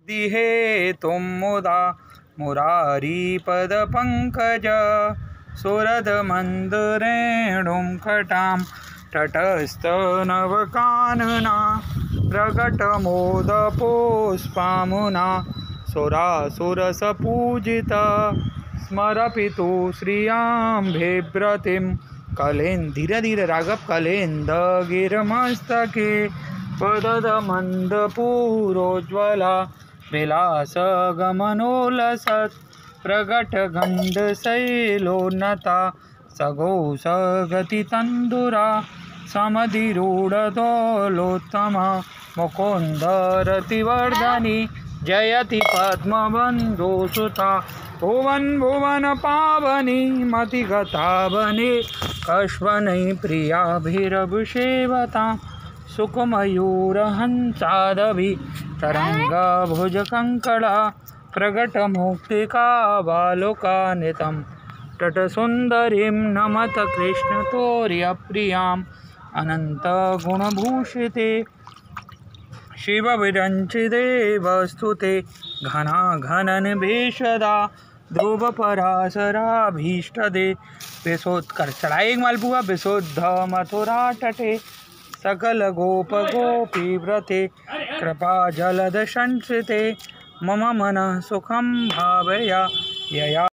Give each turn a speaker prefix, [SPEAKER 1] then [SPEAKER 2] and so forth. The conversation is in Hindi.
[SPEAKER 1] दिहे तुम मुदा मुरारीपदपङ्कज सुरदमन्दरेणुं कटां तटस्थनवकानना प्रकटमोदपुष्पमुना सुरासुरसपूजिता स्मरपितु श्रियां बिभ्रतिं धीरे धीरे रागव कलेन्दगिरमस्तके पददमन्दपूरोज्ज्वला विलासगमनोलसत् प्रकटगण्डशैलोन्नता सघोषगतितन्दुरा समधिरूढदोलोत्तमा मुकुन्दरतिवर्धनी जयति पद्मबन्धुसुता भुवन भुवन पावनी मतिगता वने कश्वनै प्रियाभिरभिषेवतां सुखमयूरहंसादभि तरङ्गभुजकङ्कणा प्रकटमौक्तिका बालुकानितं तटसुन्दरीं नमत कृष्णतोर्यप्रियाम् अनन्तगुणभूषिते शिवविरञ्चिते वस्तुते घनाघननिवेशदा ध्रुवपराशराभीष्टदे विशोत्कर्ष चढ़ाए एक मालपुआ विशुद्ध मथुरा तटे सकल गोप गोपी व्रते कृपा जलद संस्कृते मम मन सुखम भावया यया